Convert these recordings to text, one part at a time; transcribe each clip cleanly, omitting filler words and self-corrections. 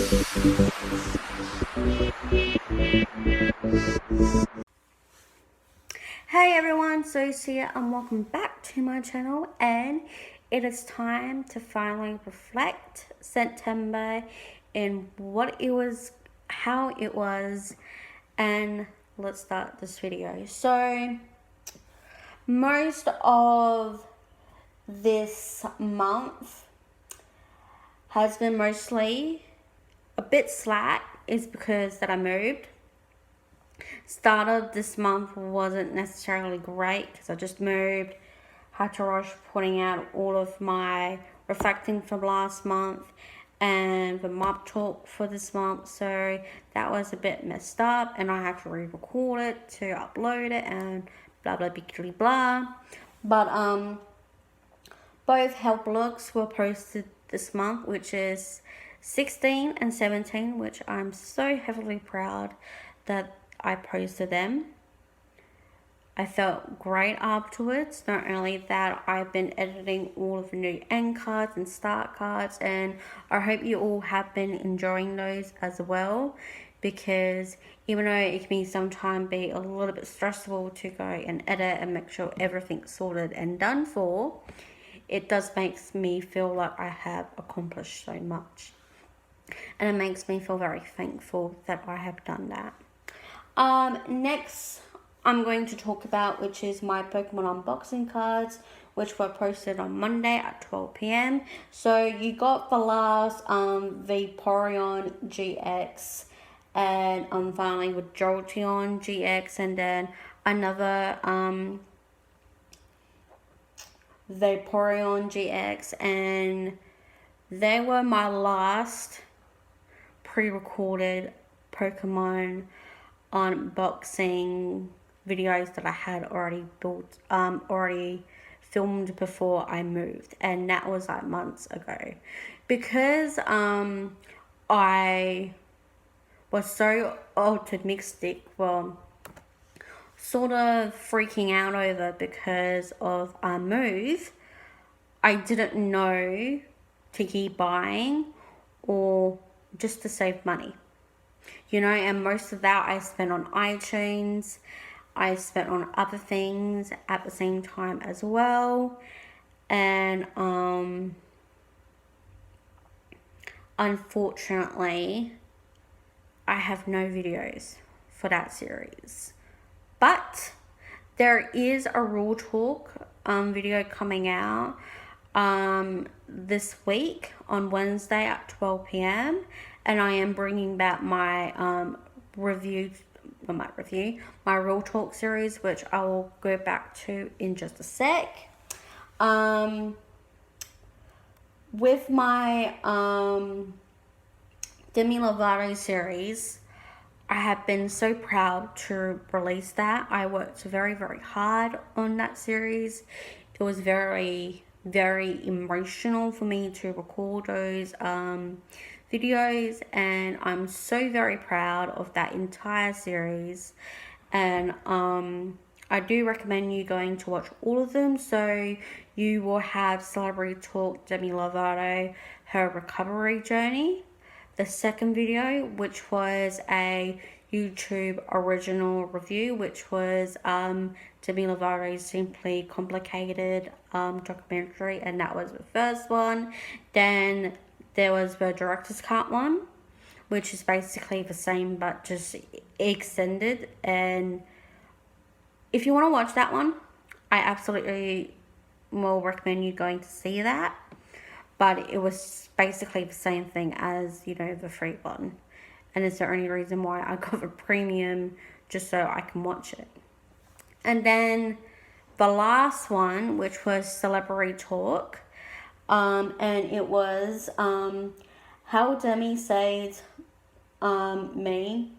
Hey everyone, Sophs here and welcome back to my channel, and it is time to finally reflect September and what it was, how it was, and let's start this video. So most of this month has been mostly a bit slack is because that I moved. Start of this month wasn't necessarily great because I just moved, had to rush putting out all of my reflecting from last month and the mob talk for this month, so that was a bit messed up and I have to re-record it to upload it and blah blah blah blah. But both help looks were posted this month, which is 16 and 17, which I'm so heavily proud that I posted them. I felt great afterwards. Not only that, I've been editing all of the new end cards and start cards, and I hope you all have been enjoying those as well, because even though it can sometimes be a little bit stressful to go and edit and make sure everything's sorted and done for, it does make me feel like I have accomplished so much, and it makes me feel very thankful that I have done that. Next I'm going to talk about, which is my Pokemon unboxing cards, which were posted on Monday at 12 p.m. So you got the last Vaporeon GX, and finally with Jolteon GX, and then another Vaporeon GX, and they were my last pre-recorded Pokemon unboxing videos that I had already filmed before I moved, and that was like months ago, because I was so optimistic, well, sort of freaking out over because of our move. I didn't know to keep buying or just to save money. You know, and most of that I spent on iTunes. I spent on other things at the same time as well. And unfortunately, I have no videos for that series. But there is a Raw Talk video coming out this week on Wednesday at 12 p.m. and I am bringing back my my Real Talk series, which I will go back to in just a sec. With my Demi Lovato series, I have been so proud to release that. I worked very, very hard on that series. It was very, very emotional for me to record those videos, and I'm so very proud of that entire series. And I do recommend you going to watch all of them. So you will have Celebrity Talk Demi Lovato, her recovery journey. The second video, which was a YouTube original review, which was Demi Lovato's Simply Complicated documentary, and that was the first one. Then there was the director's cut one, which is basically the same but just extended. And if you want to watch that one, I absolutely will recommend you going to see that. But it was basically the same thing as, you know, the free one. And it's the only reason why I got the premium, just so I can watch it. And then the last one, which was Celebrity Talk, and it was how Demi saved me.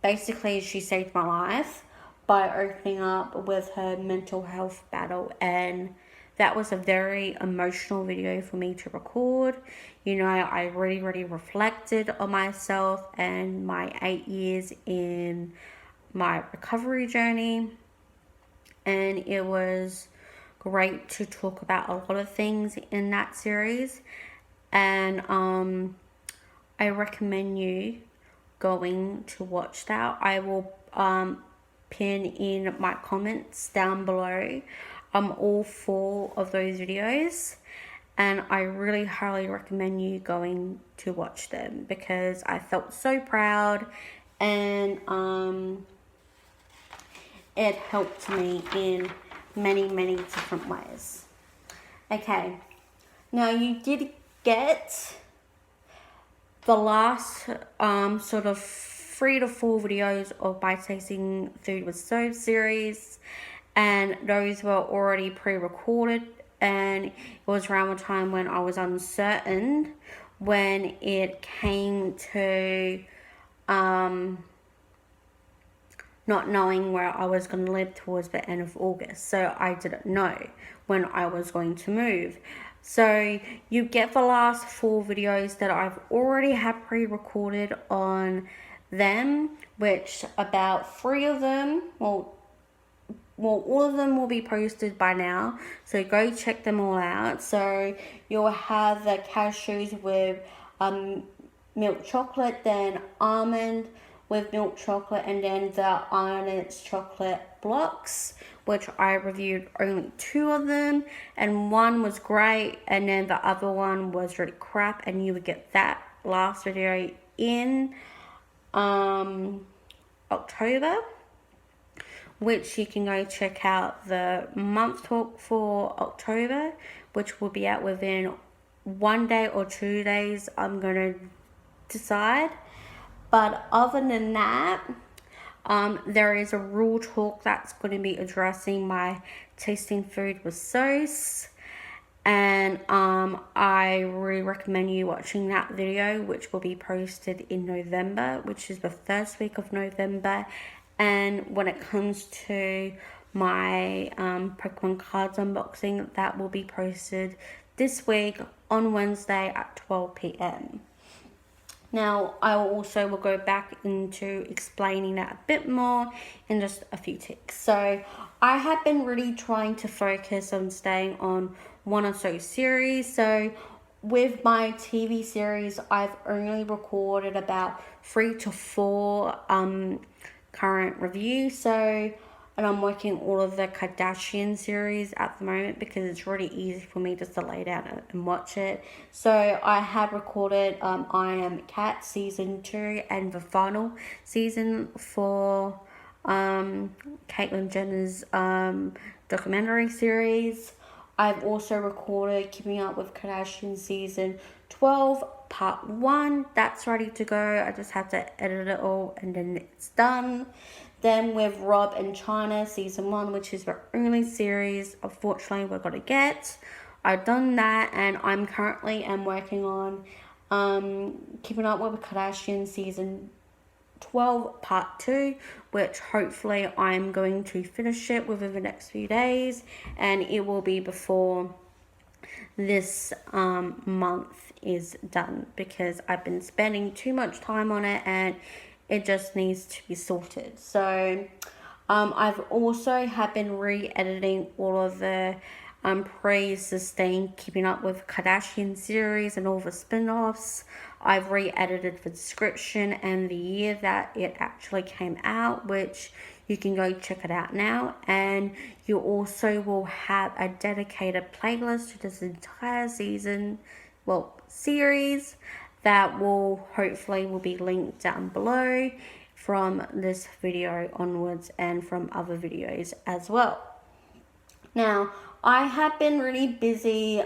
Basically, she saved my life by opening up with her mental health battle, and that was a very emotional video for me to record. You know, I really reflected on myself and my 8 years in my recovery journey, and it was great to talk about a lot of things in that series. And I recommend you going to watch that. I will pin in my comments down below all 4 of those videos, and I really highly recommend you going to watch them because I felt so proud, and it helped me in many different ways. Okay, now you did get the last sort of 3 to 4 videos of my Tasting Food with Sophs series, and those were already pre-recorded, and it was around the time when I was uncertain when it came to not knowing where I was going to live towards the end of August. So I didn't know when I was going to move. So you get the last 4 videos that I've already had pre-recorded on them, which about 3 of them, well, all of them will be posted by now. So go check them all out. So you'll have the cashews with milk chocolate, then almond with milk chocolate, and then the Ionit's chocolate blocks, which I reviewed only 2 of them, and one was great, and then the other one was really crap, and you would get that last video in October, which you can go check out the month talk for October, which will be out within 1 day or 2 days. I'm going to decide. But other than that, there is a rule talk that's going to be addressing my Tasting Food with Sophs, and I really recommend you watching that video, which will be posted in November, which is the first week of November. And when it comes to my Pokemon cards unboxing, that will be posted this week on Wednesday at 12 p.m. Now, I will go back into explaining that a bit more in just a few ticks. So, I have been really trying to focus on staying on one or so series. So, with my TV series, I've only recorded about 3 to 4 current reviews. So, and I'm working all of the Kardashian series at the moment because it's really easy for me just to lay down and watch it. So I have recorded I Am Cat season 2 and the final season for Caitlyn Jenner's documentary series. I've also recorded Keeping Up with Kardashians season 12 part 1. That's ready to go. I just have to edit it all and then it's done. Then with Rob and China season 1, which is the only series unfortunately we're going to get. I've done that, and I'm currently working on Keeping Up with the Kardashians season 12 part 2, which hopefully I'm going to finish it within the next few days, and it will be before this month is done because I've been spending too much time on it and it just needs to be sorted. So I've also have been re-editing all of the pre-sustained Keeping Up with Kardashian series and all the spin-offs. I've re-edited the description and the year that it actually came out, which you can go check it out now. And you also will have a dedicated playlist to this entire series that will hopefully be linked down below from this video onwards and from other videos as well. Now, I have been really busy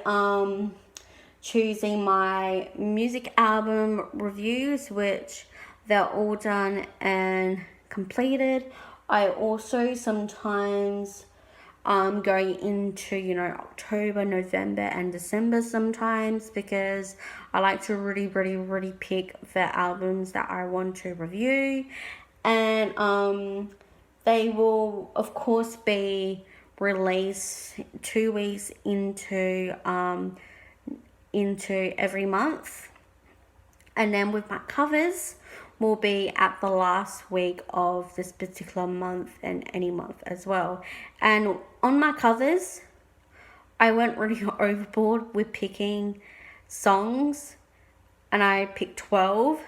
choosing my music album reviews, which they're all done and completed. I also sometimes going into October, November and December sometimes, because I like to really pick the albums that I want to review, and they will of course be released 2 weeks into every month. And then with my covers will be at the last week of this particular month and any month as well. And on my covers, I went really overboard with picking songs and I picked 12,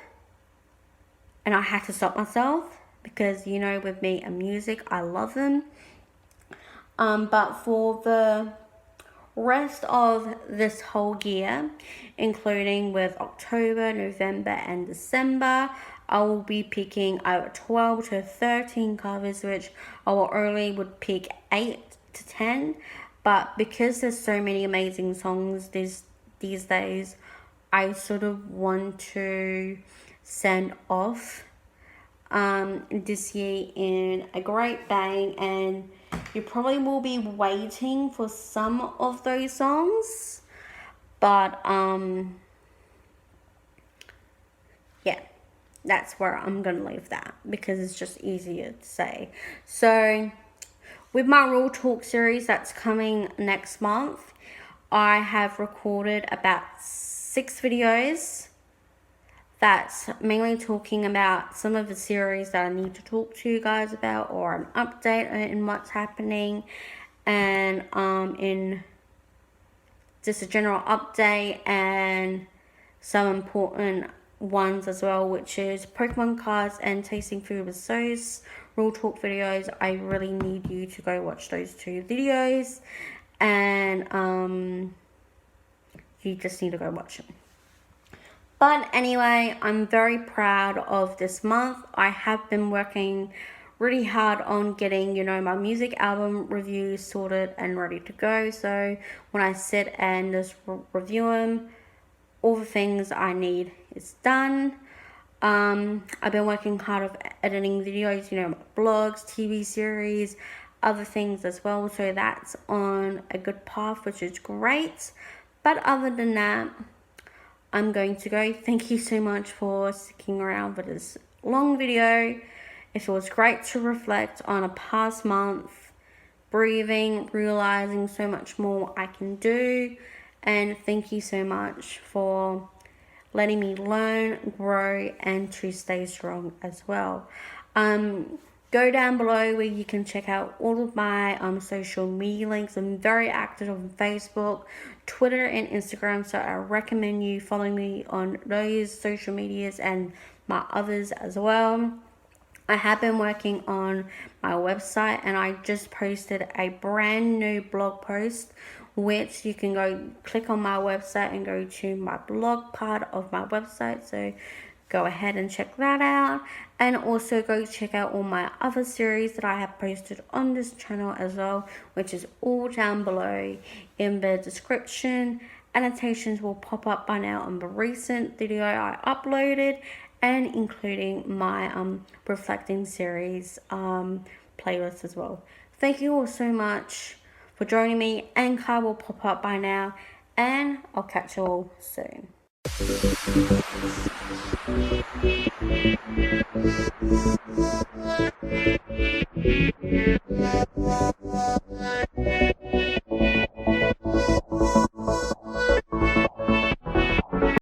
and I had to stop myself because, you know, with me and music, I love them. But for the rest of this whole year, including with October, November, and December, I will be picking either 12 to 13 covers, which I will only would pick 8 to 10. But because there's so many amazing songs these days, I sort of want to send off this year in a great bang, and you probably will be waiting for some of those songs, but yeah, that's where I'm gonna leave that because it's just easier to say. So with my Real Talk series that's coming next month, I have recorded about 6 videos that's mainly talking about some of the series that I need to talk to you guys about, or an update in what's happening, and in just a general update, and some important ones as well, which is Pokemon cards and tasting food with Sophs Real Talk videos. I really need you to go watch those 2 videos, and you just need to go watch them. But anyway, I'm very proud of this month. I have been working really hard on getting, you know, my music album reviews sorted and ready to go. So when I sit and just review them, all the things I need is done. I've been working hard of editing videos, you know, blogs, TV series, other things as well. So that's on a good path, which is great. But other than that, I'm going to go. Thank you so much for sticking around for this long video. It feels great to reflect on a past month, breathing, realizing so much more I can do. And thank you so much for letting me learn, grow, and to stay strong as well. Go down below where you can check out all of my social media links. I'm very active on Facebook, Twitter, and Instagram, so I recommend you following me on those social medias and my others as well. I have been working on my website, and I just posted a brand new blog post, which you can go click on my website and go to my blog part of my website. So go ahead and check that out, and also go check out all my other series that I have posted on this channel as well, which is all down below in the description. Annotations will pop up by now on the recent video I uploaded, and including my reflecting series playlist as well. Thank you all so much for joining me. Anchor will pop up by now, and I'll catch you all soon.